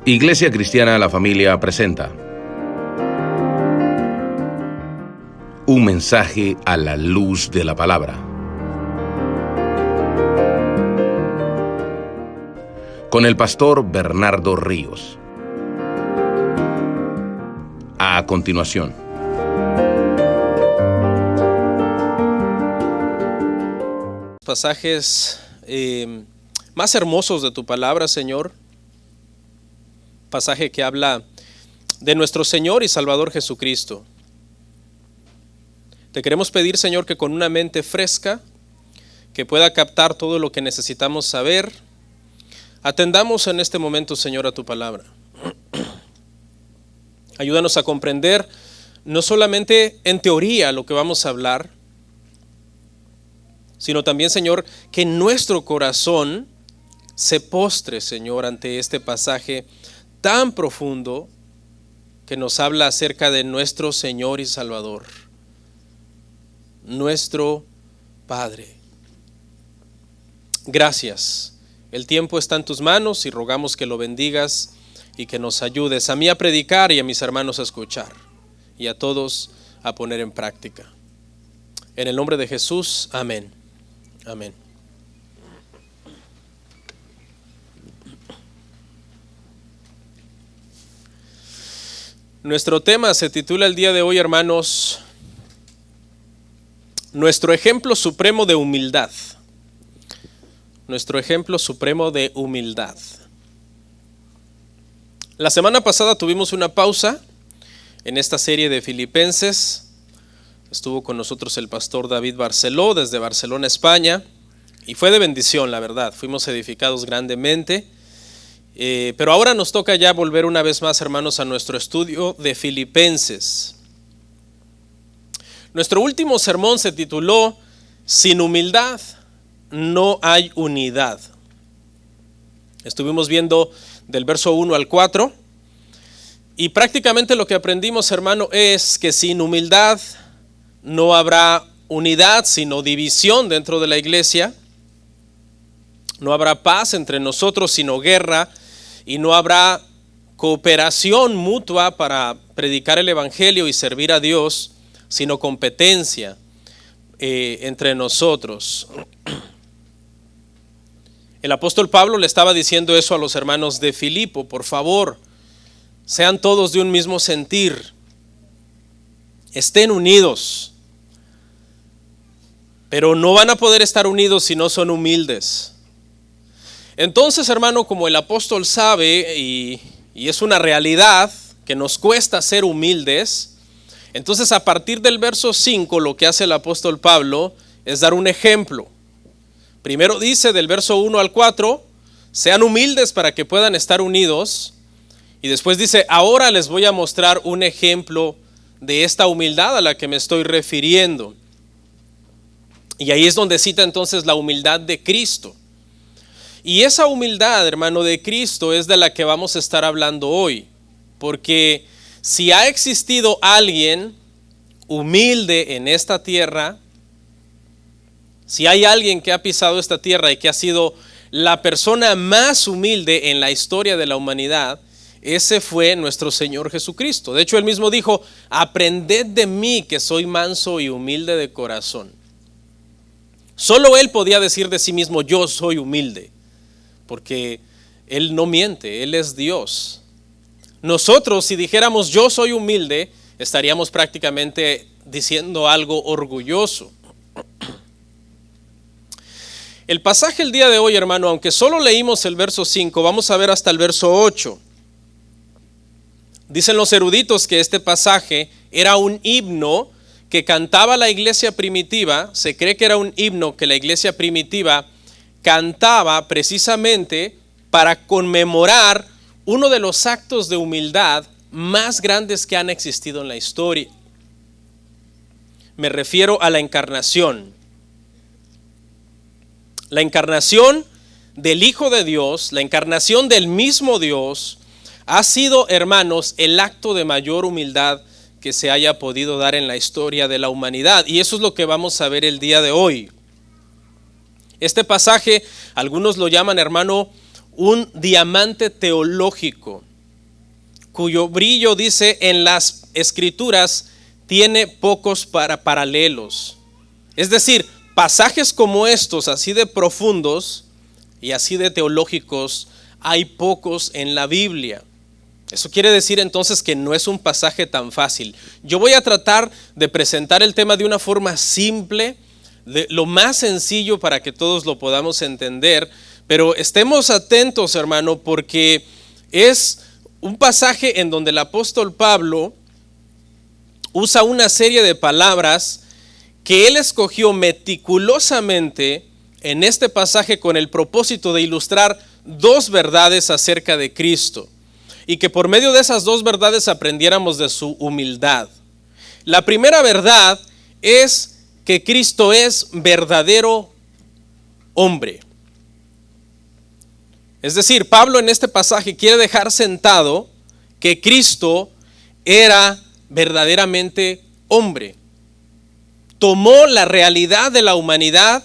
Iglesia Cristiana La Familia presenta un mensaje a la luz de la palabra. Con el pastor Bernardo Ríos. A continuación. Pasajes más hermosos de tu palabra, Señor. Pasaje que habla de nuestro Señor y Salvador Jesucristo. Te queremos pedir, Señor, que con una mente fresca, que pueda captar todo lo que necesitamos saber, atendamos en este momento, Señor, a tu palabra. Ayúdanos a comprender no solamente en teoría lo que vamos a hablar, sino también, Señor, que nuestro corazón se postre, Señor, ante este pasaje tan profundo que nos habla acerca de nuestro Señor y Salvador, nuestro Padre. Gracias. El tiempo está en tus manos y rogamos que lo bendigas y que nos ayudes a mí a predicar y a mis hermanos a escuchar y a todos a poner en práctica. En el nombre de Jesús, amén. Amén. Nuestro tema se titula el día de hoy, hermanos, nuestro ejemplo supremo de humildad. Nuestro ejemplo supremo de humildad. La semana pasada tuvimos una pausa en esta serie de Filipenses. Estuvo con nosotros el pastor David Barceló desde Barcelona, España, y fue de bendición, la verdad. Fuimos edificados grandemente. Pero ahora nos toca ya volver una vez más, hermanos, a nuestro estudio de Filipenses. Nuestro último sermón se tituló Sin humildad no hay unidad. Estuvimos viendo del verso 1 al 4 y prácticamente lo que aprendimos, hermano, es que sin humildad no habrá unidad, sino división dentro de la iglesia. No habrá paz entre nosotros, sino guerra. Y no habrá cooperación mutua para predicar el evangelio y servir a Dios, sino competencia entre nosotros. El apóstol Pablo le estaba diciendo eso a los hermanos de Filipo: por favor, sean todos de un mismo sentir, estén unidos, pero no van a poder estar unidos si no son humildes. Entonces, hermano, como el apóstol sabe, y es una realidad que nos cuesta ser humildes, entonces a partir del verso 5 lo que hace el apóstol Pablo es dar un ejemplo. Primero dice del verso 1 al 4, sean humildes para que puedan estar unidos, y después dice, ahora les voy a mostrar un ejemplo de esta humildad a la que me estoy refiriendo. Y ahí es donde cita entonces la humildad de Cristo. Y esa humildad, hermano, de Cristo es de la que vamos a estar hablando hoy. Porque si ha existido alguien humilde en esta tierra, si hay alguien que ha pisado esta tierra y que ha sido la persona más humilde en la historia de la humanidad, ese fue nuestro Señor Jesucristo. De hecho, Él mismo dijo, aprended de mí que soy manso y humilde de corazón. Solo Él podía decir de sí mismo, yo soy humilde. Porque Él no miente, Él es Dios. Nosotros, si dijéramos yo soy humilde, estaríamos prácticamente diciendo algo orgulloso. El pasaje el día de hoy, hermano, aunque solo leímos el verso 5, vamos a ver hasta el verso 8. Dicen los eruditos que este pasaje era un himno que cantaba la iglesia primitiva. Se cree que era un himno que la iglesia primitiva cantaba precisamente para conmemorar uno de los actos de humildad más grandes que han existido en la historia. Me refiero a la encarnación. La encarnación del Hijo de Dios, la encarnación del mismo Dios, ha sido, hermanos, el acto de mayor humildad que se haya podido dar en la historia de la humanidad. Y eso es lo que vamos a ver el día de hoy. Este pasaje, algunos lo llaman, hermano, un diamante teológico. cuyo brillo, dice, en las Escrituras tiene pocos paralelos. Es decir, pasajes como estos, así de profundos y así de teológicos, hay pocos en la Biblia. Eso quiere decir entonces que no es un pasaje tan fácil. Yo voy a tratar de presentar el tema de una forma simple, de lo más sencillo para que todos lo podamos entender, pero estemos atentos, hermano, porque es un pasaje en donde el apóstol Pablo usa una serie de palabras que él escogió meticulosamente en este pasaje con el propósito de ilustrar dos verdades acerca de Cristo y que por medio de esas dos verdades aprendiéramos de su humildad. La primera verdad es que Cristo es verdadero hombre. Es decir, Pablo en este pasaje quiere dejar sentado que Cristo era verdaderamente hombre. Tomó la realidad de la humanidad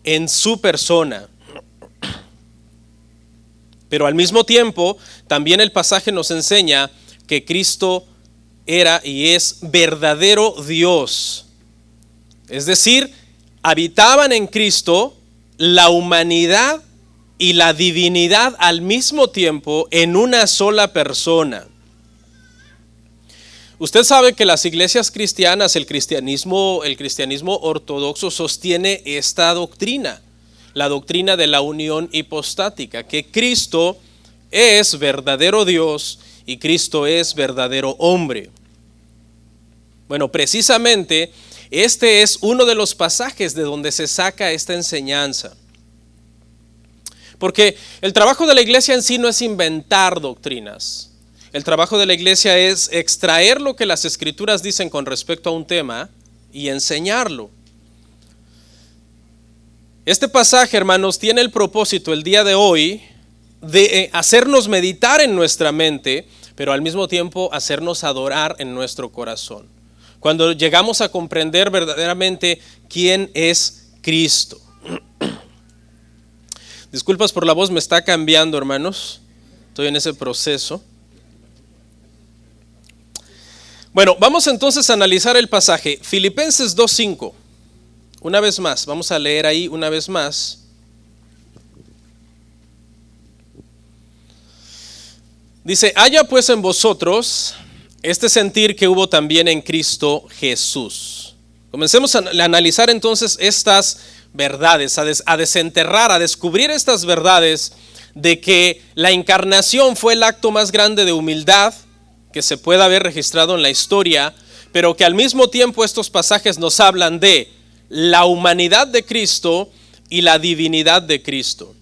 en su persona. Pero al mismo tiempo, también el pasaje nos enseña que Cristo era y es verdadero Dios. Es decir, habitaban en Cristo la humanidad y la divinidad al mismo tiempo en una sola persona. Usted sabe que las iglesias cristianas, el cristianismo ortodoxo sostiene esta doctrina, la doctrina de la unión hipostática, que Cristo es verdadero Dios y Cristo es verdadero hombre. Bueno, precisamente este es uno de los pasajes de donde se saca esta enseñanza. Porque el trabajo de la iglesia en sí no es inventar doctrinas. El trabajo de la iglesia es extraer lo que las Escrituras dicen con respecto a un tema y enseñarlo. Este pasaje, hermanos, tiene el propósito el día de hoy de hacernos meditar en nuestra mente, pero al mismo tiempo hacernos adorar en nuestro corazón. Cuando llegamos a comprender verdaderamente quién es Cristo. Disculpas por la voz, me está cambiando, hermanos. Estoy en ese proceso. Bueno, vamos entonces a analizar el pasaje. Filipenses 2:5. Una vez más, vamos a leer ahí una vez más. Dice, haya pues en vosotros este sentir que hubo también en Cristo Jesús. Comencemos a analizar entonces estas verdades, a desenterrar, a descubrir estas verdades de que la encarnación fue el acto más grande de humildad que se pueda haber registrado en la historia, pero que al mismo tiempo estos pasajes nos hablan de la humanidad de Cristo y la divinidad de Cristo.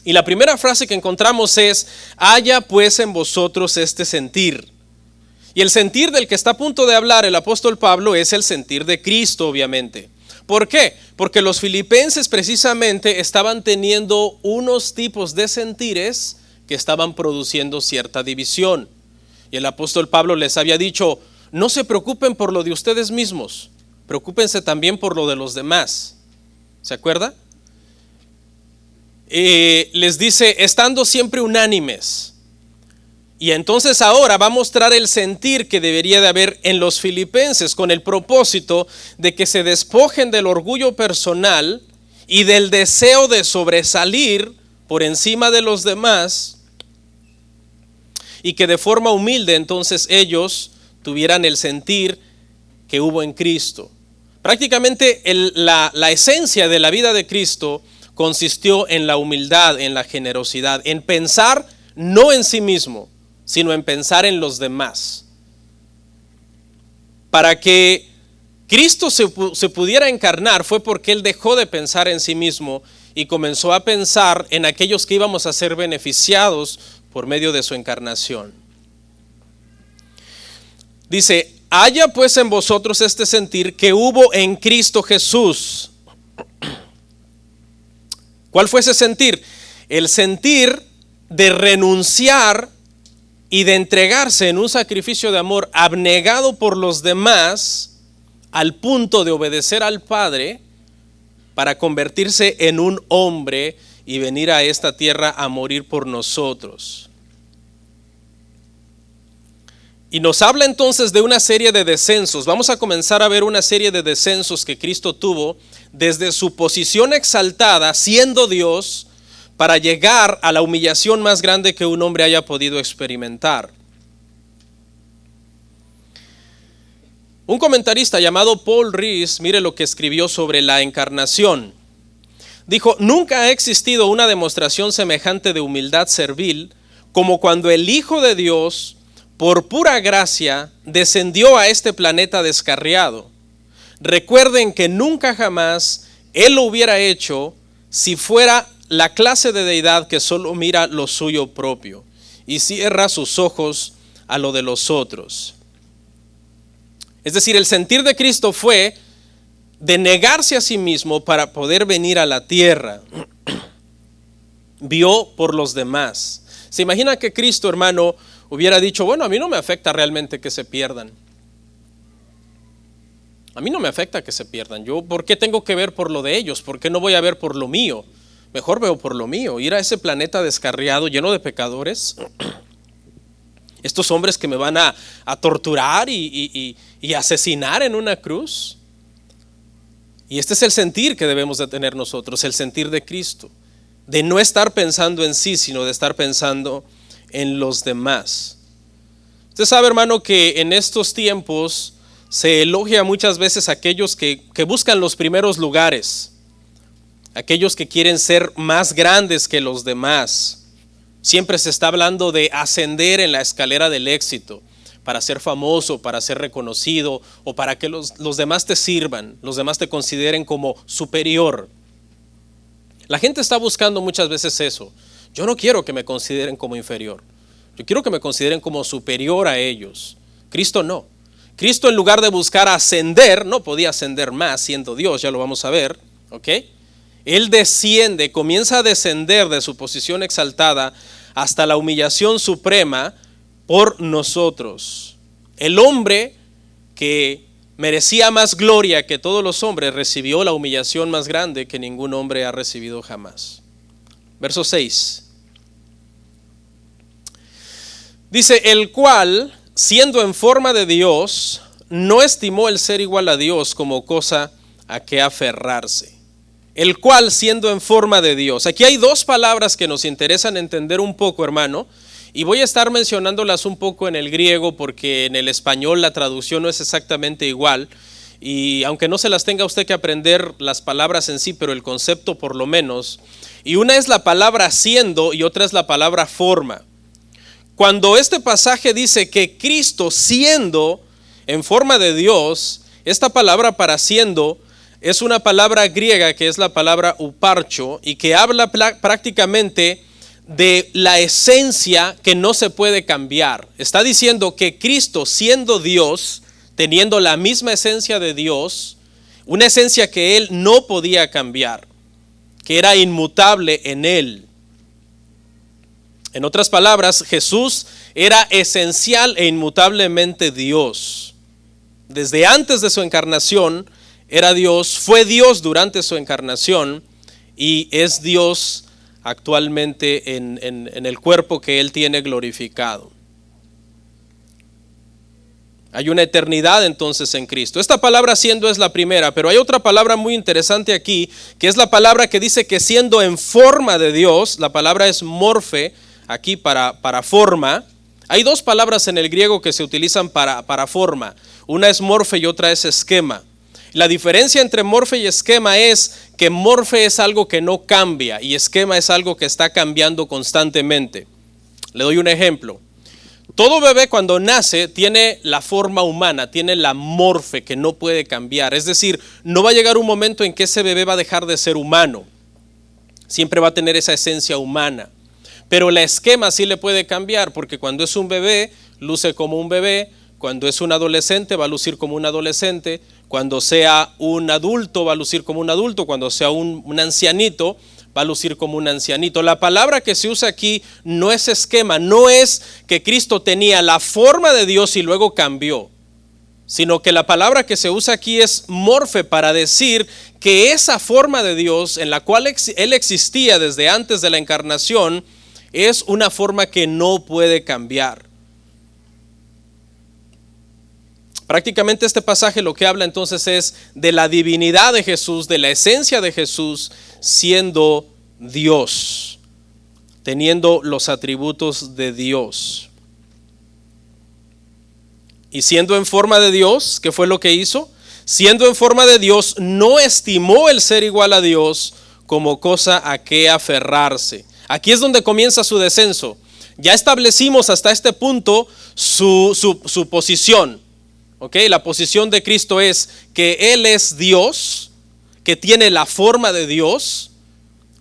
Y la primera frase que encontramos es, haya pues en vosotros este sentir. Y el sentir del que está a punto de hablar el apóstol Pablo es el sentir de Cristo, obviamente. ¿Por qué? Porque los filipenses precisamente estaban teniendo unos tipos de sentires que estaban produciendo cierta división. Y el apóstol Pablo les había dicho, no se preocupen por lo de ustedes mismos, preocúpense también por lo de los demás. ¿Se acuerda? Les dice, estando siempre unánimes. Y entonces ahora va a mostrar el sentir que debería de haber en los filipenses con el propósito de que se despojen del orgullo personal y del deseo de sobresalir por encima de los demás y que de forma humilde entonces ellos tuvieran el sentir que hubo en Cristo. Prácticamente la esencia de la vida de Cristo consistió en la humildad, en la generosidad, en pensar no en sí mismo, sino en pensar en los demás. Para que Cristo se pudiera encarnar fue porque Él dejó de pensar en sí mismo y comenzó a pensar en aquellos que íbamos a ser beneficiados por medio de su encarnación. Dice, haya pues en vosotros este sentir que hubo en Cristo Jesús. ¿Cuál fue ese sentir? El sentir de renunciar y de entregarse en un sacrificio de amor abnegado por los demás al punto de obedecer al Padre para convertirse en un hombre y venir a esta tierra a morir por nosotros. Y nos habla entonces de una serie de descensos. Vamos a comenzar a ver una serie de descensos que Cristo tuvo desde su posición exaltada, siendo Dios, para llegar a la humillación más grande que un hombre haya podido experimentar. Un comentarista llamado Paul Rees, mire lo que escribió sobre la encarnación. Dijo: nunca ha existido una demostración semejante de humildad servil como cuando el Hijo de Dios, por pura gracia, descendió a este planeta descarriado. Recuerden que nunca jamás Él lo hubiera hecho si fuera la clase de deidad que solo mira lo suyo propio y cierra sus ojos a lo de los otros. Es decir, el sentir de Cristo fue de negarse a sí mismo para poder venir a la tierra. Vio por los demás. ¿Se imagina que Cristo, hermano, hubiera dicho: bueno, a mí no me afecta realmente que se pierdan? A mí no me afecta que se pierdan. Yo, ¿por qué tengo que ver por lo de ellos? ¿Por qué no voy a ver por lo mío? Mejor veo por lo mío. Ir a ese planeta descarriado, lleno de pecadores. Estos hombres que me van a torturar y asesinar en una cruz. Y este es el sentir que debemos de tener nosotros, el sentir de Cristo. De no estar pensando en sí, sino de estar pensando en los demás. Usted sabe, hermano, que en estos tiempos se elogia muchas veces a aquellos que buscan los primeros lugares, aquellos que quieren ser más grandes que los demás. Siempre se está hablando de ascender en la escalera del éxito, para ser famoso, para ser reconocido, o para que los demás te sirvan, los demás te consideren como superior. La gente está buscando muchas veces eso. Yo no quiero que me consideren como inferior. Yo quiero que me consideren como superior a ellos. Cristo no. Cristo, en lugar de buscar ascender, no podía ascender más siendo Dios, ya lo vamos a ver, ¿ok? Él desciende, comienza a descender de su posición exaltada hasta la humillación suprema por nosotros. El hombre que merecía más gloria que todos los hombres recibió la humillación más grande que ningún hombre ha recibido jamás. Verso 6. Dice: el cual, siendo en forma de Dios, no estimó el ser igual a Dios como cosa a que aferrarse. El cual, siendo en forma de Dios. Aquí hay dos palabras que nos interesan entender un poco, hermano, y voy a estar mencionándolas un poco en el griego porque en el español la traducción no es exactamente igual, y aunque no se las tenga usted que aprender las palabras en sí, pero el concepto por lo menos. Y una es la palabra siendo y otra es la palabra forma. Cuando este pasaje dice que Cristo, siendo en forma de Dios, esta palabra para siendo es una palabra griega que es la palabra uparcho y que habla prácticamente de la esencia que no se puede cambiar. Está diciendo que Cristo, siendo Dios, teniendo la misma esencia de Dios, una esencia que Él no podía cambiar, que era inmutable en Él. En otras palabras, Jesús era esencial e inmutablemente Dios. Desde antes de su encarnación era Dios, fue Dios durante su encarnación y es Dios actualmente en el cuerpo que Él tiene glorificado. Hay una eternidad entonces en Cristo. Esta palabra siendo es la primera, pero hay otra palabra muy interesante aquí, que es la palabra que dice que siendo en forma de Dios, la palabra es morfe, aquí para forma. Hay dos palabras en el griego que se utilizan para forma. Una es morfe y otra es esquema. La diferencia entre morfe y esquema es que morfe es algo que no cambia y esquema es algo que está cambiando constantemente. Le doy un ejemplo. Todo bebé cuando nace tiene la forma humana, tiene la morfe que no puede cambiar. Es decir, no va a llegar un momento en que ese bebé va a dejar de ser humano. Siempre va a tener esa esencia humana. Pero la esquema sí le puede cambiar porque cuando es un bebé, luce como un bebé. Cuando es un adolescente, va a lucir como un adolescente. Cuando sea un adulto, va a lucir como un adulto. Cuando sea un ancianito, va a lucir como un ancianito. La palabra que se usa aquí no es esquema, no es que Cristo tenía la forma de Dios y luego cambió, sino que la palabra que se usa aquí es morfe para decir que esa forma de Dios en la cual Él existía desde antes de la encarnación es una forma que no puede cambiar. Prácticamente este pasaje lo que habla entonces es de la divinidad de Jesús, de la esencia de Jesús siendo Dios, teniendo los atributos de Dios. Y siendo en forma de Dios, ¿qué fue lo que hizo? Siendo en forma de Dios, no estimó el ser igual a Dios como cosa a que aferrarse. Aquí es donde comienza su descenso. Ya establecimos hasta este punto su posición. ¿Okay? La posición de Cristo es que Él es Dios, que tiene la forma de Dios,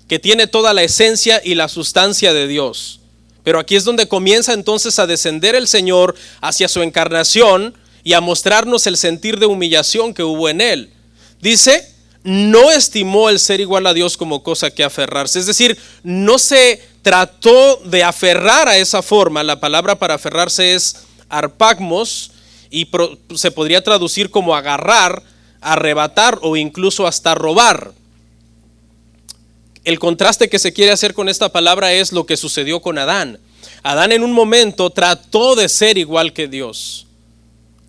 que tiene toda la esencia y la sustancia de Dios. Pero aquí es donde comienza entonces a descender el Señor hacia su encarnación y a mostrarnos el sentir de humillación que hubo en Él. Dice, no estimó el ser igual a Dios como cosa que aferrarse. Es decir, no se trató de aferrar a esa forma. La palabra para aferrarse es arpagmos, y se podría traducir como agarrar, arrebatar o incluso hasta robar. El contraste que se quiere hacer con esta palabra es lo que sucedió con Adán. Adán en un momento trató de ser igual que Dios.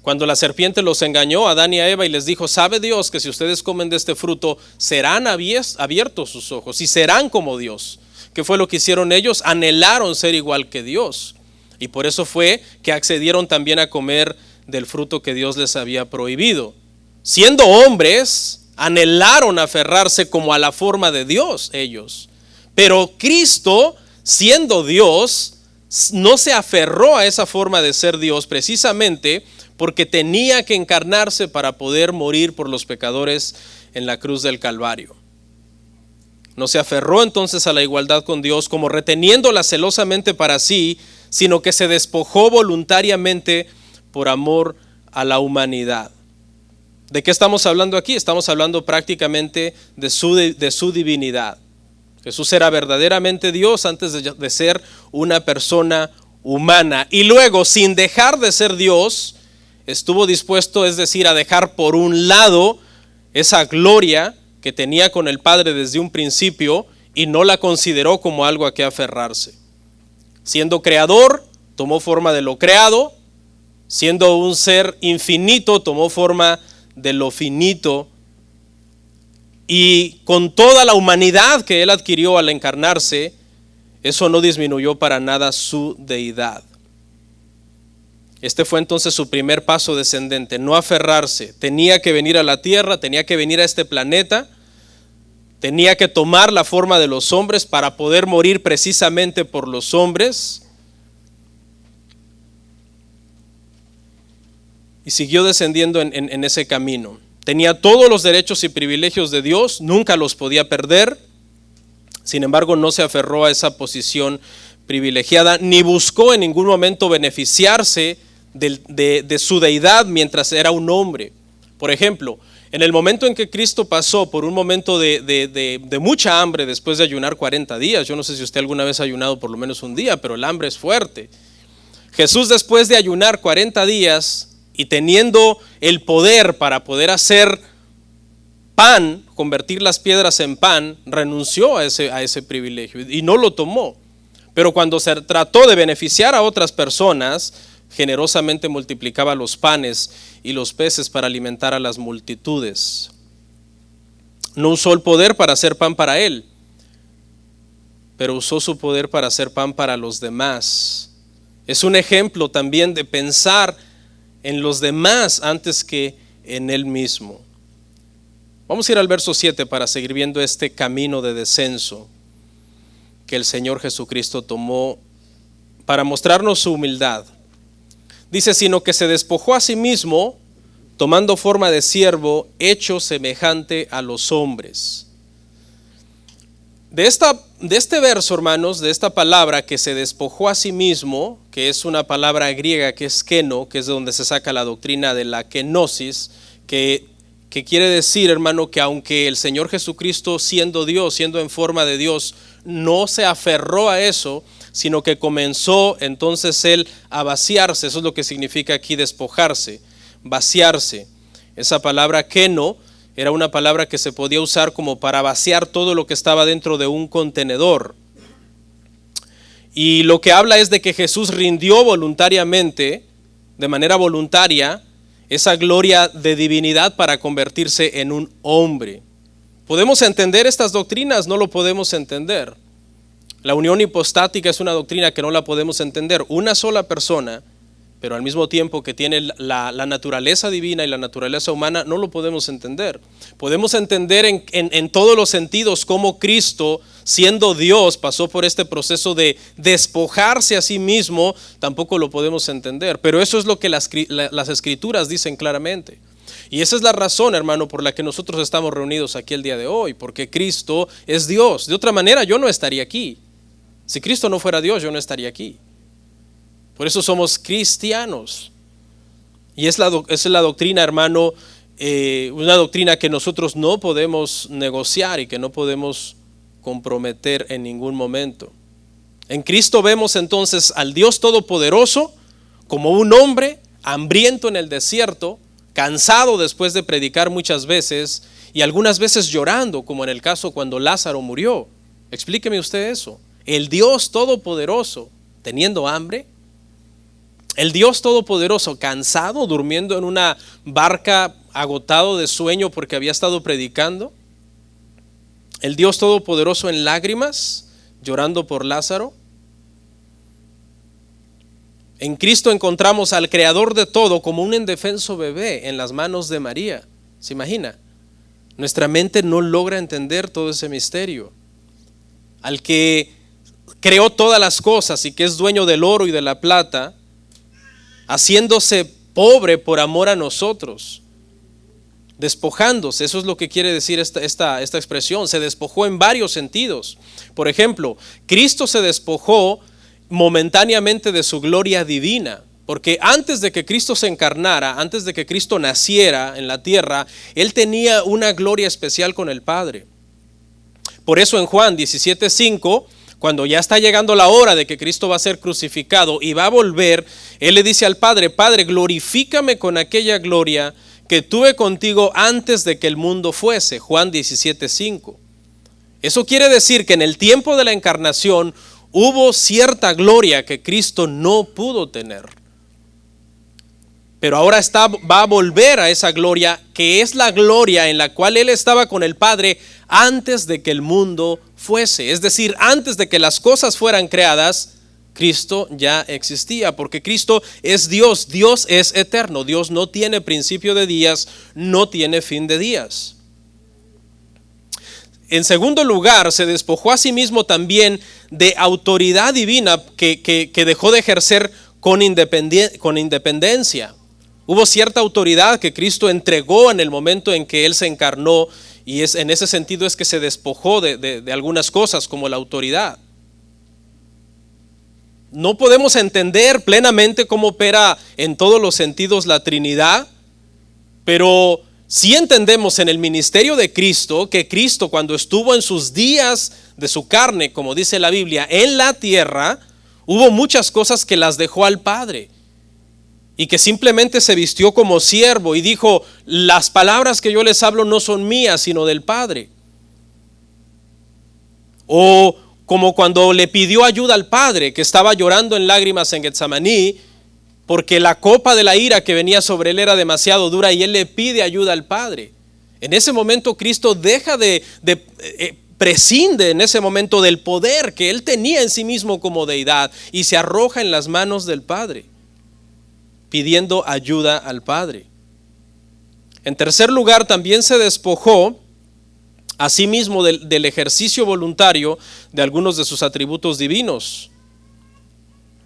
Cuando la serpiente los engañó a Adán y a Eva y les dijo, ¿sabe Dios que si ustedes comen de este fruto serán abiertos sus ojos y serán como Dios? ¿Qué fue lo que hicieron ellos? Anhelaron ser igual que Dios. Y por eso fue que accedieron también a comer del fruto que Dios les había prohibido. Siendo hombres, anhelaron aferrarse como a la forma de Dios ellos. Pero Cristo, siendo Dios, no se aferró a esa forma de ser Dios precisamente porque tenía que encarnarse para poder morir por los pecadores en la cruz del Calvario. No se aferró entonces a la igualdad con Dios como reteniéndola celosamente para sí, sino que se despojó voluntariamente por amor a la humanidad. ¿De qué estamos hablando aquí? Estamos hablando prácticamente de su divinidad. Jesús era verdaderamente Dios antes de ser una persona humana. Y luego, sin dejar de ser Dios, estuvo dispuesto, es decir, a dejar por un lado esa gloria que tenía con el Padre desde un principio y no la consideró como algo a que aferrarse. Siendo creador, tomó forma de lo creado. Siendo un ser infinito, tomó forma de lo finito. Y con toda la humanidad que Él adquirió al encarnarse, eso no disminuyó para nada su deidad. Este fue entonces su primer paso descendente, no aferrarse. Tenía que venir a la tierra, tenía que venir a este planeta, tenía que tomar la forma de los hombres para poder morir precisamente por los hombres. Y siguió descendiendo en ese camino. Tenía todos los derechos y privilegios de Dios, nunca los podía perder. Sin embargo, no se aferró a esa posición privilegiada, ni buscó en ningún momento beneficiarse de su deidad mientras era un hombre. Por ejemplo, en el momento en que Cristo pasó por un momento de mucha hambre después de ayunar 40 días, yo no sé si usted alguna vez ha ayunado por lo menos un día, pero el hambre es fuerte. Jesús, después de ayunar 40 días y teniendo el poder para poder hacer pan, convertir las piedras en pan, renunció a ese privilegio y no lo tomó. Pero cuando se trató de beneficiar a otras personas, generosamente multiplicaba los panes y los peces para alimentar a las multitudes. No usó el poder para hacer pan para él, pero usó su poder para hacer pan para los demás. Es un ejemplo también de pensar en los demás antes que en él mismo. Vamos a ir al verso 7 para seguir viendo este camino de descenso que el Señor Jesucristo tomó para mostrarnos su humildad. Dice, sino que se despojó a sí mismo, tomando forma de siervo, hecho semejante a los hombres. De este verso, hermanos, de esta palabra que se despojó a sí mismo, que es una palabra griega que es keno, que es de donde se saca la doctrina de la kenosis, que quiere decir, hermano, que aunque el Señor Jesucristo, siendo Dios, siendo en forma de Dios, no se aferró a eso, sino que comenzó entonces él a vaciarse. Eso es lo que significa aquí despojarse, vaciarse. Esa palabra keno era una palabra que se podía usar como para vaciar todo lo que estaba dentro de un contenedor. Y lo que habla es de que Jesús rindió voluntariamente, de manera voluntaria, esa gloria de divinidad para convertirse en un hombre. ¿Podemos entender estas doctrinas? No lo podemos entender. La unión hipostática es una doctrina que no la podemos entender. Una sola persona, pero al mismo tiempo que tiene la naturaleza divina y la naturaleza humana, no lo podemos entender. Podemos entender en todos los sentidos cómo Cristo, siendo Dios, pasó por este proceso de despojarse a sí mismo. Tampoco lo podemos entender, pero eso es lo que las Escrituras dicen claramente. Y esa es la razón, hermano, por la que nosotros estamos reunidos aquí el día de hoy, porque Cristo es Dios. De otra manera, yo no estaría aquí. Si Cristo no fuera Dios, yo no estaría aquí. Por eso somos cristianos. Y esa es la doctrina, hermano, una doctrina que nosotros no podemos negociar y que no podemos comprometer en ningún momento. En Cristo vemos entonces al Dios Todopoderoso como un hombre hambriento en el desierto, cansado después de predicar muchas veces y algunas veces llorando, como en el caso cuando Lázaro murió. Explíqueme usted eso. El Dios Todopoderoso teniendo hambre. El Dios Todopoderoso cansado, durmiendo en una barca, agotado de sueño porque había estado predicando. El Dios Todopoderoso en lágrimas, llorando por Lázaro. En Cristo encontramos al Creador de todo como un indefenso bebé en las manos de María. ¿Se imagina? Nuestra mente no logra entender todo ese misterio. Al que creó todas las cosas y que es dueño del oro y de la plata, haciéndose pobre por amor a nosotros, despojándose. Eso es lo que quiere decir esta expresión. Se despojó en varios sentidos. Por ejemplo, Cristo se despojó momentáneamente de su gloria divina, porque antes de que Cristo se encarnara, antes de que Cristo naciera en la tierra, Él tenía una gloria especial con el Padre. Por eso en Juan 17:5, cuando ya está llegando la hora de que Cristo va a ser crucificado y va a volver, Él le dice al Padre: Padre, glorifícame con aquella gloria que tuve contigo antes de que el mundo fuese. Juan 17:5. Eso quiere decir que en el tiempo de la encarnación hubo cierta gloria que Cristo no pudo tener. Pero ahora va a volver a esa gloria, que es la gloria en la cual Él estaba con el Padre antes de que el mundo fuese. Es decir, antes de que las cosas fueran creadas, Cristo ya existía, porque Cristo es Dios. Dios es eterno. Dios no tiene principio de días, no tiene fin de días. En segundo lugar, se despojó a sí mismo también de autoridad divina que dejó de ejercer con independencia. Hubo cierta autoridad que Cristo entregó en el momento en que Él se encarnó, y en ese sentido es que se despojó de algunas cosas como la autoridad. No podemos entender plenamente cómo opera en todos los sentidos la Trinidad, pero sí entendemos en el ministerio de Cristo que Cristo, cuando estuvo en sus días de su carne, como dice la Biblia, en la tierra, hubo muchas cosas que las dejó al Padre y que simplemente se vistió como siervo y dijo: las palabras que yo les hablo no son mías, sino del Padre. O como cuando le pidió ayuda al Padre, que estaba llorando en lágrimas en Getsemaní, porque la copa de la ira que venía sobre él era demasiado dura, y él le pide ayuda al Padre. En ese momento Cristo prescinde en ese momento del poder que él tenía en sí mismo como deidad y se arroja en las manos del Padre, pidiendo ayuda al Padre. En tercer lugar, también se despojó a sí mismo del ejercicio voluntario de algunos de sus atributos divinos,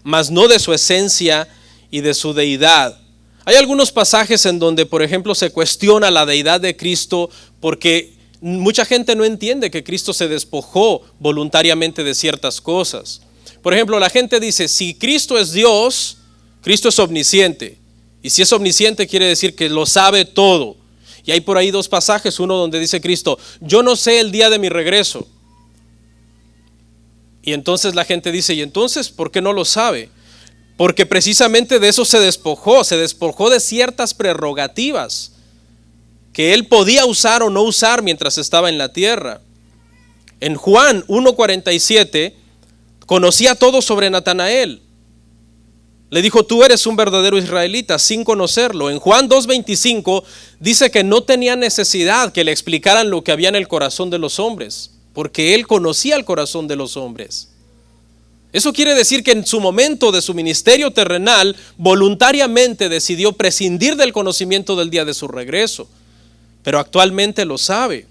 mas no de su esencia y de su deidad. Hay algunos pasajes en donde, por ejemplo, se cuestiona la deidad de Cristo, porque mucha gente no entiende que Cristo se despojó voluntariamente de ciertas cosas. Por ejemplo, la gente dice: si Cristo es Dios, Cristo es omnisciente, y si es omnisciente quiere decir que lo sabe todo. Y hay por ahí dos pasajes, uno donde dice Cristo: yo no sé el día de mi regreso. Y entonces la gente dice: ¿y entonces por qué no lo sabe? Porque precisamente de eso se despojó de ciertas prerrogativas que él podía usar o no usar mientras estaba en la tierra. En Juan 1:47 conocía todo sobre Natanael. Le dijo, tú eres un verdadero israelita sin conocerlo. En Juan 2:25 dice que no tenía necesidad que le explicaran lo que había en el corazón de los hombres, porque él conocía el corazón de los hombres. Eso quiere decir que en su momento de su ministerio terrenal, voluntariamente decidió prescindir del conocimiento del día de su regreso, pero actualmente lo sabe.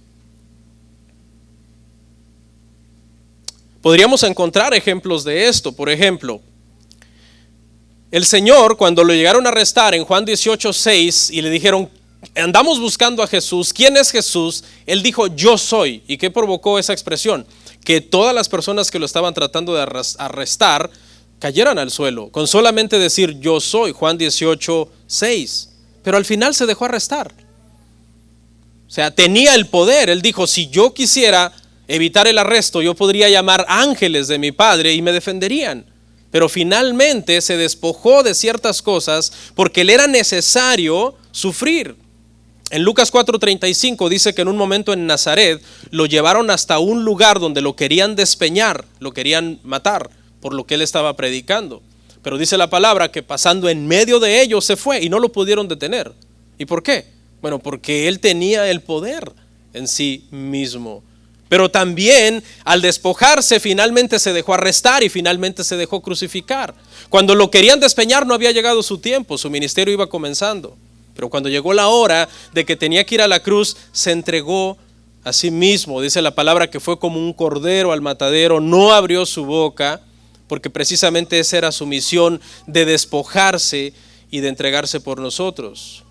Podríamos encontrar ejemplos de esto. Por ejemplo, el Señor, cuando lo llegaron a arrestar en Juan 18:6 y le dijeron, andamos buscando a Jesús, ¿quién es Jesús? Él dijo, yo soy. ¿Y qué provocó esa expresión? Que todas las personas que lo estaban tratando de arrestar cayeran al suelo, con solamente decir yo soy, Juan 18:6. Pero al final se dejó arrestar. O sea, tenía el poder. Él dijo, si yo quisiera evitar el arresto, yo podría llamar ángeles de mi Padre y me defenderían. Pero finalmente se despojó de ciertas cosas porque le era necesario sufrir. En Lucas 4:35 dice que en un momento en Nazaret lo llevaron hasta un lugar donde lo querían despeñar, lo querían matar por lo que él estaba predicando. Pero dice la palabra que pasando en medio de ellos se fue y no lo pudieron detener. ¿Y por qué? Bueno, porque él tenía el poder en sí mismo. Pero también al despojarse finalmente se dejó arrestar y finalmente se dejó crucificar. Cuando lo querían despeñar no había llegado su tiempo, su ministerio iba comenzando. Pero cuando llegó la hora de que tenía que ir a la cruz, se entregó a sí mismo. Dice la palabra que fue como un cordero al matadero, no abrió su boca, porque precisamente esa era su misión, de despojarse y de entregarse por nosotros.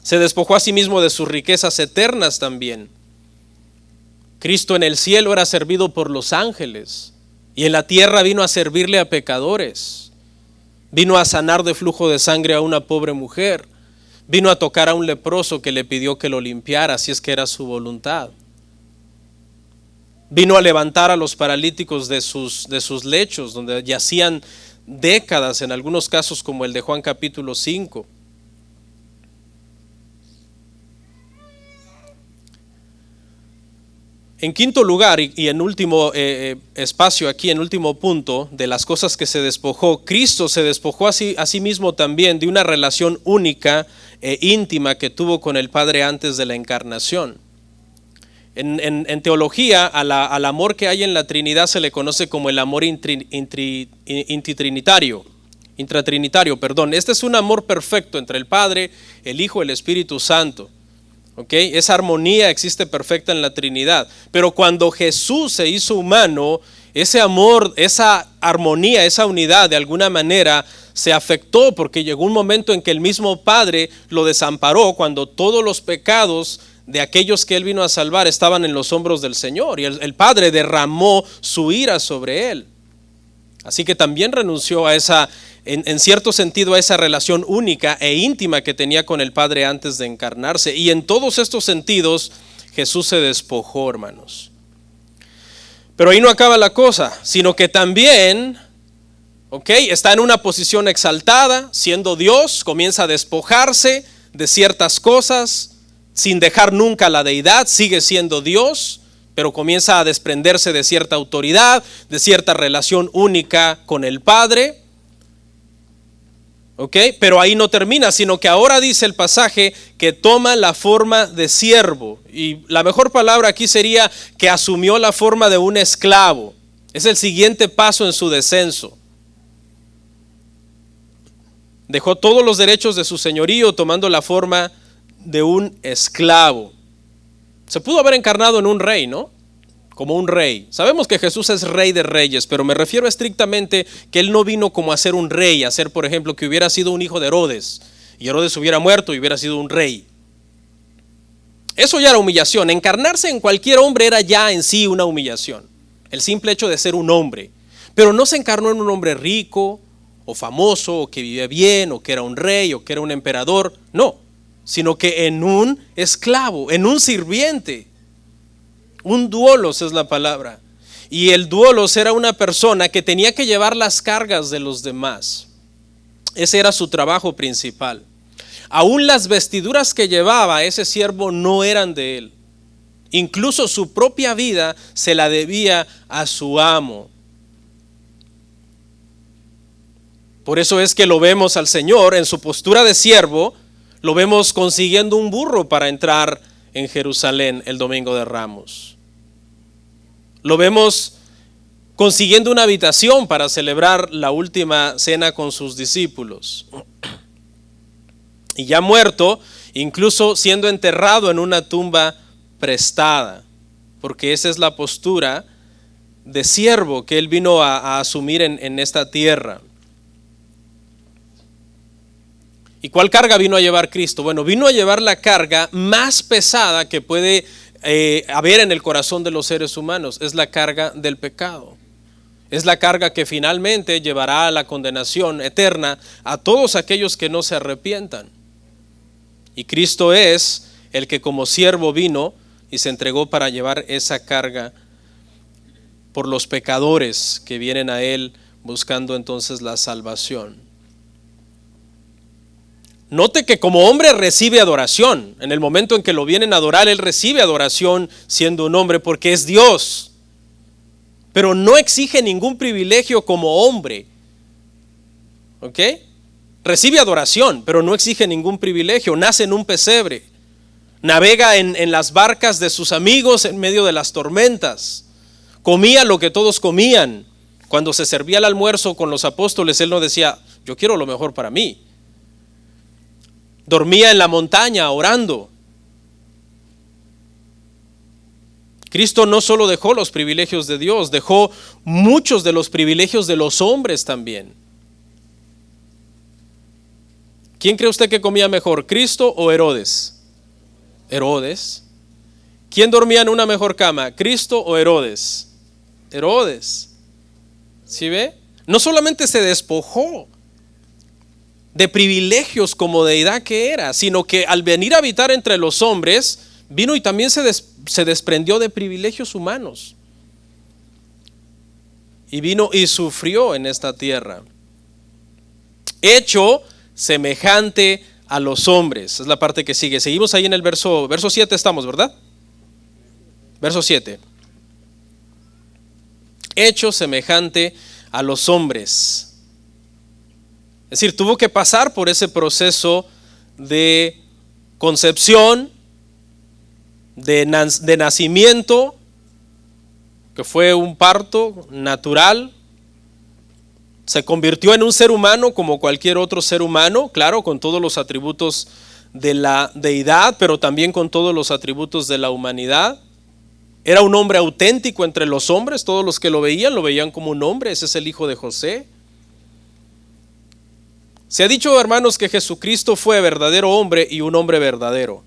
Se despojó a sí mismo de sus riquezas eternas también. Cristo en el cielo era servido por los ángeles y en la tierra vino a servirle a pecadores. Vino a sanar de flujo de sangre a una pobre mujer. Vino a tocar a un leproso que le pidió que lo limpiara, si es que era su voluntad. Vino a levantar a los paralíticos de sus lechos, donde yacían décadas, en algunos casos como el de Juan capítulo 5. En quinto lugar, y en último espacio aquí, en último punto de las cosas que se despojó, Cristo se despojó a sí mismo también de una relación única e íntima que tuvo con el Padre antes de la encarnación. En teología, al amor que hay en la Trinidad se le conoce como el amor intratrinitario. Este es un amor perfecto entre el Padre, el Hijo y el Espíritu Santo. ¿Okay? Esa armonía existe perfecta en la Trinidad, pero cuando Jesús se hizo humano, ese amor, esa armonía, esa unidad de alguna manera se afectó, porque llegó un momento en que el mismo Padre lo desamparó cuando todos los pecados de aquellos que él vino a salvar estaban en los hombros del Señor, y el Padre derramó su ira sobre él. Así que también renunció a esa, en cierto sentido, a esa relación única e íntima que tenía con el Padre antes de encarnarse. Y en todos estos sentidos, Jesús se despojó, hermanos. Pero ahí no acaba la cosa, sino que también, está en una posición exaltada, siendo Dios, comienza a despojarse de ciertas cosas, sin dejar nunca la deidad, sigue siendo Dios, pero comienza a desprenderse de cierta autoridad, de cierta relación única con el Padre. Pero ahí no termina, sino que ahora dice el pasaje que toma la forma de siervo. Y la mejor palabra aquí sería que asumió la forma de un esclavo. Es el siguiente paso en su descenso. Dejó todos los derechos de su señorío tomando la forma de un esclavo. Se pudo haber encarnado en un rey, ¿no? Como un rey. Sabemos que Jesús es rey de reyes, pero me refiero estrictamente que él no vino como a ser un rey, a ser, por ejemplo, que hubiera sido un hijo de Herodes, y Herodes hubiera muerto y hubiera sido un rey. Eso ya era humillación. Encarnarse en cualquier hombre era ya en sí una humillación. El simple hecho de ser un hombre. Pero no se encarnó en un hombre rico, o famoso, o que vivía bien, o que era un rey, o que era un emperador. No, sino que en un esclavo, en un sirviente. Un duolos es la palabra. Y el duolos era una persona que tenía que llevar las cargas de los demás. Ese era su trabajo principal. Aún las vestiduras que llevaba ese siervo no eran de él. Incluso su propia vida se la debía a su amo. Por eso es que lo vemos al Señor en su postura de siervo, lo vemos consiguiendo un burro para entrar en Jerusalén el domingo de Ramos. Lo vemos consiguiendo una habitación para celebrar la última cena con sus discípulos. Y ya muerto, incluso siendo enterrado en una tumba prestada, porque esa es la postura de siervo que él vino a asumir en esta tierra. ¿Y cuál carga vino a llevar Cristo? Bueno, vino a llevar la carga más pesada que puede haber en el corazón de los seres humanos. Es la carga del pecado. Es la carga que finalmente llevará a la condenación eterna a todos aquellos que no se arrepientan. Y Cristo es el que como siervo vino y se entregó para llevar esa carga por los pecadores que vienen a Él buscando entonces la salvación. Note que como hombre recibe adoración. En el momento en que lo vienen a adorar, Él recibe adoración siendo un hombre porque es Dios. Pero no exige ningún privilegio como hombre. ¿Ok? Recibe adoración, pero no exige ningún privilegio. Nace en un pesebre. Navega en las barcas de sus amigos en medio de las tormentas. Comía lo que todos comían. Cuando se servía el almuerzo con los apóstoles, Él no decía, yo quiero lo mejor para mí. Dormía en la montaña orando. Cristo no solo dejó los privilegios de Dios, dejó muchos de los privilegios de los hombres también. ¿Quién cree usted que comía mejor, Cristo o Herodes? Herodes. ¿Quién dormía en una mejor cama, Cristo o Herodes? Herodes. ¿Sí ve? No solamente se despojó de privilegios como deidad que era, sino que al venir a habitar entre los hombres, vino y también se desprendió de privilegios humanos. Y vino y sufrió en esta tierra. Hecho semejante a los hombres. Es la parte que sigue. Seguimos ahí en el verso 7 estamos, ¿verdad? Verso 7. Hecho semejante a los hombres. Es decir, tuvo que pasar por ese proceso de concepción, de nacimiento, que fue un parto natural. Se convirtió en un ser humano como cualquier otro ser humano, claro, con todos los atributos de la deidad, pero también con todos los atributos de la humanidad. Era un hombre auténtico entre los hombres, todos los que lo veían como un hombre. Ese es el hijo de José. Se ha dicho, hermanos, que Jesucristo fue verdadero hombre y un hombre verdadero.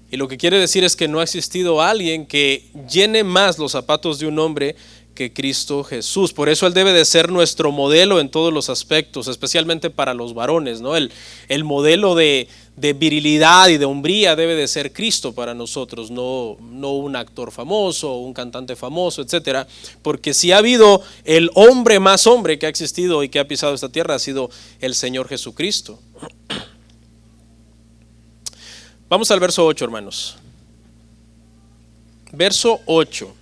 Y lo que quiere decir es que no ha existido alguien que llene más los zapatos de un hombre que Cristo Jesús. Por eso Él debe de ser nuestro modelo en todos los aspectos, especialmente para los varones, ¿no? El modelo de virilidad y de hombría debe de ser Cristo para nosotros, no un actor famoso, un cantante famoso, etcétera. Porque si ha habido el hombre más hombre que ha existido y que ha pisado esta tierra, ha sido el Señor Jesucristo. Vamos al verso 8, hermanos. Verso 8.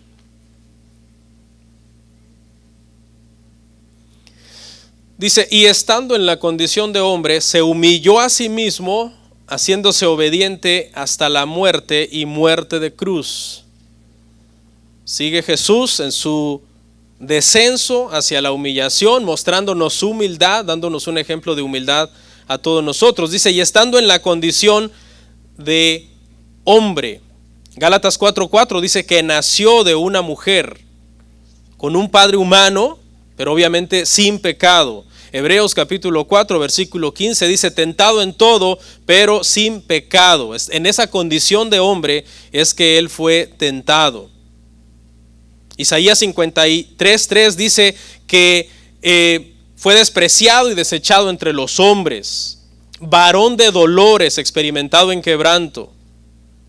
Dice, y estando en la condición de hombre, se humilló a sí mismo, haciéndose obediente hasta la muerte y muerte de cruz. Sigue Jesús en su descenso hacia la humillación, mostrándonos su humildad, dándonos un ejemplo de humildad a todos nosotros. Dice, y estando en la condición de hombre. Gálatas 4:4 dice que nació de una mujer, con un padre humano, pero obviamente sin pecado. Hebreos capítulo 4 versículo 15 dice, tentado en todo, pero sin pecado. En esa condición de hombre es que él fue tentado. Isaías 53:3 dice que fue despreciado y desechado entre los hombres, varón de dolores, experimentado en quebranto,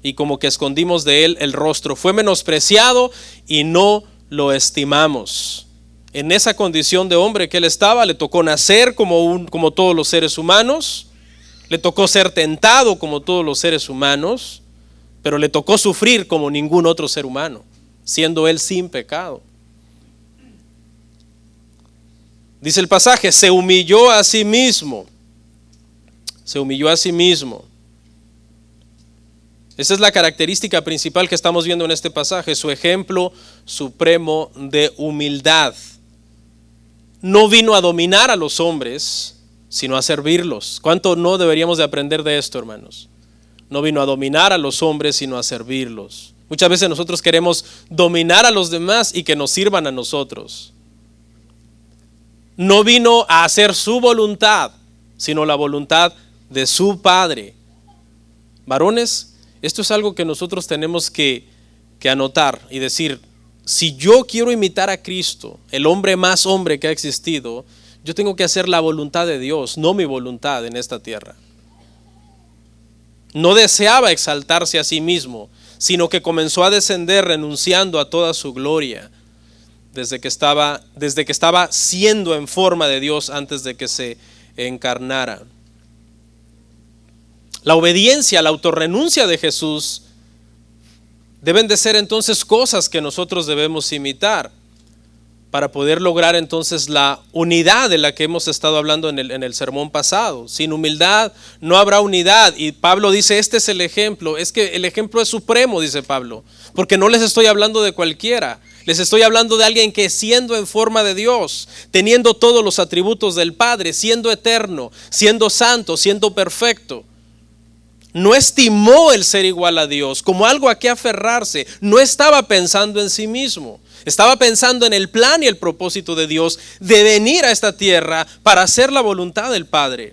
y como que escondimos de él el rostro. Fue menospreciado y no lo estimamos. En esa condición de hombre que él estaba, le tocó nacer como todos los seres humanos, le tocó ser tentado como todos los seres humanos, pero le tocó sufrir como ningún otro ser humano, siendo él sin pecado. Dice el pasaje, se humilló a sí mismo. Se humilló a sí mismo. Esa es la característica principal que estamos viendo en este pasaje, su ejemplo supremo de humildad. No vino a dominar a los hombres, sino a servirlos. ¿Cuánto no deberíamos de aprender de esto, hermanos? No vino a dominar a los hombres, sino a servirlos. Muchas veces nosotros queremos dominar a los demás y que nos sirvan a nosotros. No vino a hacer su voluntad, sino la voluntad de su Padre. Varones, esto es algo que nosotros tenemos que anotar y decir, si yo quiero imitar a Cristo, el hombre más hombre que ha existido, yo tengo que hacer la voluntad de Dios, no mi voluntad en esta tierra. No deseaba exaltarse a sí mismo, sino que comenzó a descender renunciando a toda su gloria desde que estaba siendo en forma de Dios antes de que se encarnara. La obediencia, la autorrenuncia de Jesús deben de ser entonces cosas que nosotros debemos imitar para poder lograr entonces la unidad de la que hemos estado hablando en el sermón pasado. Sin humildad no habrá unidad, y Pablo dice, este es el ejemplo, es que el ejemplo es supremo, dice Pablo, porque no les estoy hablando de cualquiera, les estoy hablando de alguien que siendo en forma de Dios, teniendo todos los atributos del Padre, siendo eterno, siendo santo, siendo perfecto, no estimó el ser igual a Dios como algo a que aferrarse, no estaba pensando en sí mismo. Estaba pensando en el plan y el propósito de Dios de venir a esta tierra para hacer la voluntad del Padre.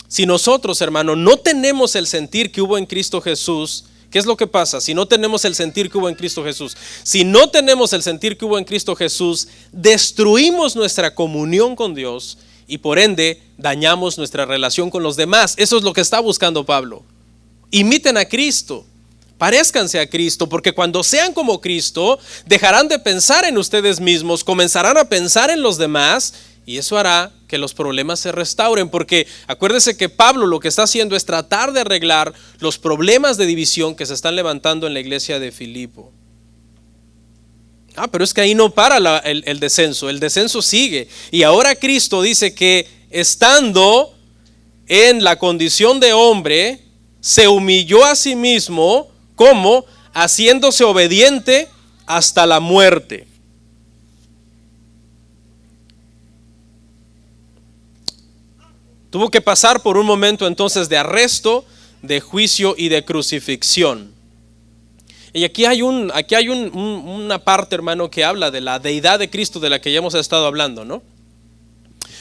Si nosotros, hermano, no tenemos el sentir que hubo en Cristo Jesús, ¿qué es lo que pasa? Si no tenemos el sentir que hubo en Cristo Jesús, si no tenemos el sentir que hubo en Cristo Jesús, destruimos nuestra comunión con Dios y por ende dañamos nuestra relación con los demás. Eso es lo que está buscando Pablo. Imiten a Cristo. Parezcanse a Cristo, porque cuando sean como Cristo, dejarán de pensar en ustedes mismos, comenzarán a pensar en los demás, y eso hará que los problemas se restauren, porque acuérdese que Pablo lo que está haciendo es tratar de arreglar los problemas de división que se están levantando en la iglesia de Filipo. Pero es que ahí no para el descenso sigue, y ahora Cristo dice que estando en la condición de hombre, se humilló a sí mismo. ¿Cómo? Haciéndose obediente hasta la muerte. Tuvo que pasar por un momento entonces de arresto, de juicio y de crucifixión. Y aquí hay una parte, hermano, que habla de la deidad de Cristo, de la que ya hemos estado hablando, ¿no?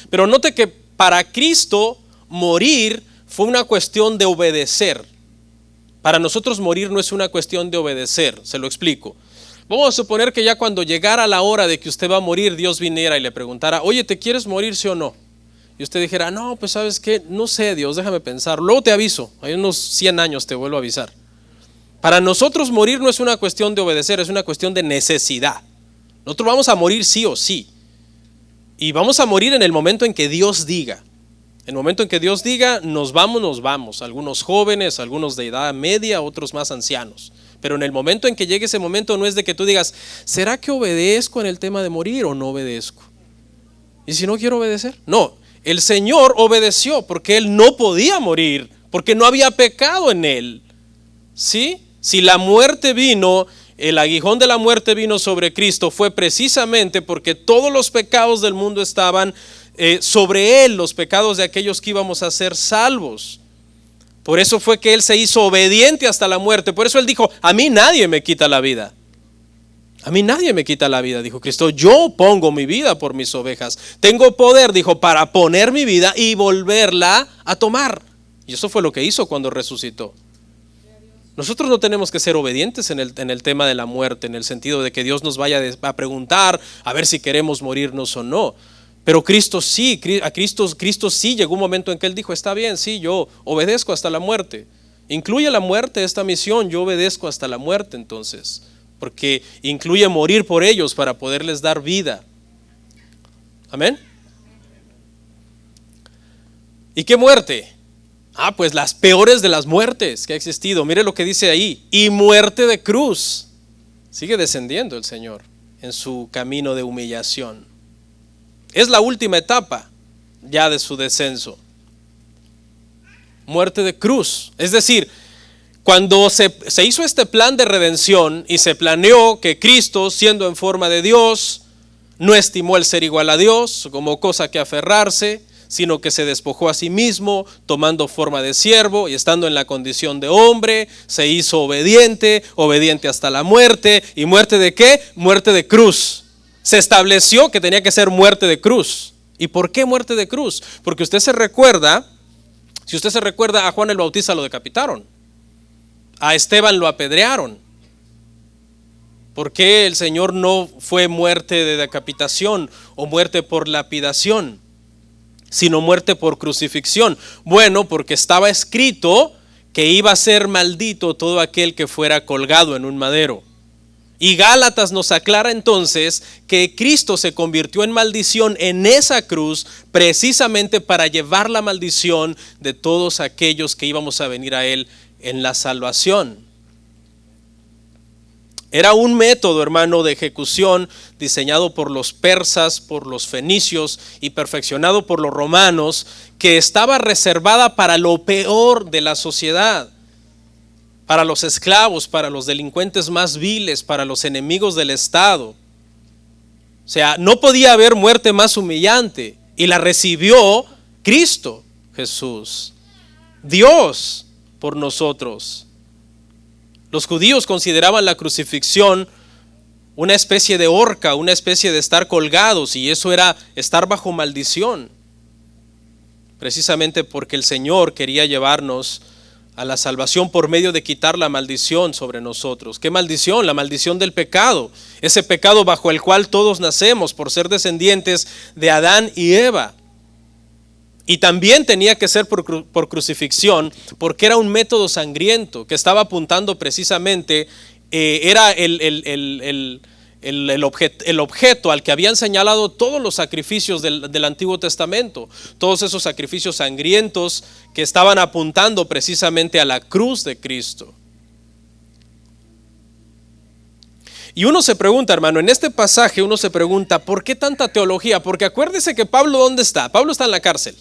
Pero note que para Cristo morir fue una cuestión de obedecer. Para nosotros morir no es una cuestión de obedecer, se lo explico. Vamos a suponer que ya cuando llegara la hora de que usted va a morir, Dios viniera y le preguntara, oye, ¿te quieres morir, sí o no? Y usted dijera, no, pues sabes qué, no sé, Dios, déjame pensar, luego te aviso, hay unos 100 años te vuelvo a avisar. Para nosotros morir no es una cuestión de obedecer, es una cuestión de necesidad. Nosotros vamos a morir sí o sí. Y vamos a morir en el momento en que Dios diga. El momento en que Dios diga, nos vamos, algunos jóvenes, algunos de edad media, otros más ancianos. Pero en el momento en que llegue ese momento no es de que tú digas, ¿será que obedezco en el tema de morir o no obedezco? ¿Y si no quiero obedecer? No, el Señor obedeció porque Él no podía morir, porque no había pecado en Él. ¿Sí? Si la muerte vino, el aguijón de la muerte vino sobre Cristo, fue precisamente porque todos los pecados del mundo estaban sobre Él, los pecados de aquellos que íbamos a ser salvos. Por eso fue que Él se hizo obediente hasta la muerte. Por eso Él dijo, a mí nadie me quita la vida. A mí nadie me quita la vida, dijo Cristo. Yo pongo mi vida por mis ovejas. Tengo poder, dijo, para poner mi vida y volverla a tomar. Y eso fue lo que hizo cuando resucitó. Nosotros no tenemos que ser obedientes en el tema de la muerte, en el sentido de que Dios nos vaya a preguntar a ver si queremos morirnos o no. Pero Cristo sí, Cristo sí llegó un momento en que Él dijo, está bien, sí, yo obedezco hasta la muerte. Incluye la muerte esta misión, yo obedezco hasta la muerte entonces, porque incluye morir por ellos para poderles dar vida. Amén. ¿Y qué muerte? Pues las peores de las muertes que ha existido. Mire lo que dice ahí, y muerte de cruz. Sigue descendiendo el Señor. en su camino de humillación. Es la última etapa ya de su descenso. Muerte de cruz. Es decir, cuando se hizo este plan de redención y se planeó que Cristo, siendo en forma de Dios, no estimó el ser igual a Dios como cosa que aferrarse, sino que se despojó a sí mismo, tomando forma de siervo y estando en la condición de hombre, se hizo obediente hasta la muerte. ¿Y muerte de qué? Muerte de cruz. Se estableció que tenía que ser muerte de cruz. ¿Y por qué muerte de cruz? Porque si usted se recuerda, a Juan el Bautista lo decapitaron, a Esteban lo apedrearon. ¿Por qué el Señor no fue muerte de decapitación o muerte por lapidación, sino muerte por crucifixión? Bueno, porque estaba escrito que iba a ser maldito todo aquel que fuera colgado en un madero. Y Gálatas nos aclara entonces que Cristo se convirtió en maldición en esa cruz precisamente para llevar la maldición de todos aquellos que íbamos a venir a Él en la salvación. Era un método, hermano, de ejecución diseñado por los persas, por los fenicios y perfeccionado por los romanos, que estaba reservada para lo peor de la sociedad, para los esclavos, para los delincuentes más viles, para los enemigos del Estado. O sea, no podía haber muerte más humillante, y la recibió Cristo Jesús, Dios por nosotros. Los judíos consideraban la crucifixión una especie de horca, una especie de estar colgados, y eso era estar bajo maldición, precisamente porque el Señor quería llevarnos a la salvación por medio de quitar la maldición sobre nosotros. ¿Qué maldición? La maldición del pecado, ese pecado bajo el cual todos nacemos por ser descendientes de Adán y Eva. Y también tenía que ser por crucifixión, porque era un método sangriento que estaba apuntando precisamente, era el objeto al que habían señalado todos los sacrificios del Antiguo Testamento, todos esos sacrificios sangrientos que estaban apuntando precisamente a la cruz de Cristo. Y uno se pregunta, hermano, en este pasaje uno se pregunta, ¿por qué tanta teología? Porque acuérdese que Pablo, ¿dónde está? Pablo está en la cárcel.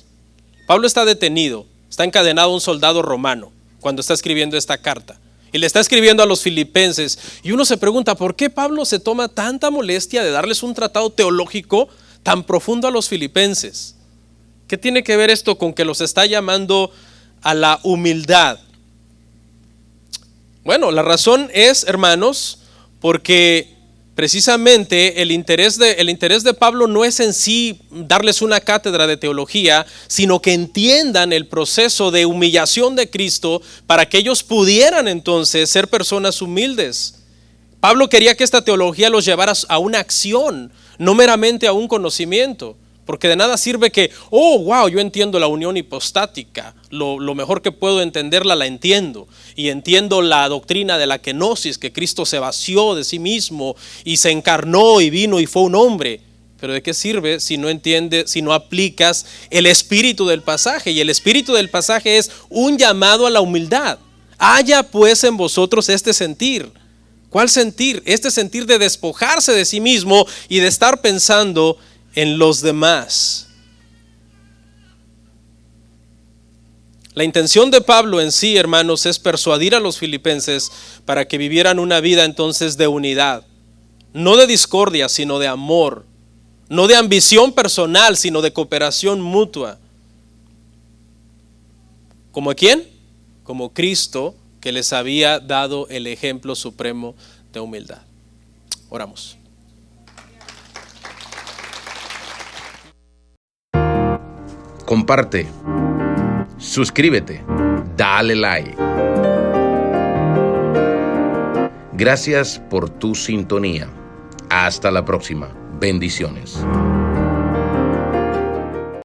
Pablo está detenido, está encadenado a un soldado romano cuando está escribiendo esta carta. Y le está escribiendo a los filipenses. Y uno se pregunta, ¿por qué Pablo se toma tanta molestia de darles un tratado teológico tan profundo a los filipenses? ¿Qué tiene que ver esto con que los está llamando a la humildad? Bueno, la razón es, hermanos, porque precisamente el interés de Pablo no es en sí darles una cátedra de teología, sino que entiendan el proceso de humillación de Cristo para que ellos pudieran entonces ser personas humildes. Pablo quería que esta teología los llevara a una acción, no meramente a un conocimiento. Porque de nada sirve que, yo entiendo la unión hipostática, lo mejor que puedo entenderla la entiendo, y entiendo la doctrina de la kenosis, que Cristo se vació de sí mismo y se encarnó y vino y fue un hombre. Pero ¿de qué sirve si no entiendes, si no aplicas el espíritu del pasaje? Y el espíritu del pasaje es un llamado a la humildad. Haya pues en vosotros este sentir. ¿Cuál sentir? Este sentir de despojarse de sí mismo y de estar pensando en los demás. La intención de Pablo en sí, hermanos, es persuadir a los filipenses para que vivieran una vida entonces de unidad, no de discordia, sino de amor, no de ambición personal, sino de cooperación mutua. ¿Como quién? Como Cristo, que les había dado el ejemplo supremo de humildad. Oramos. Comparte, suscríbete, dale like. Gracias por tu sintonía. Hasta la próxima. Bendiciones.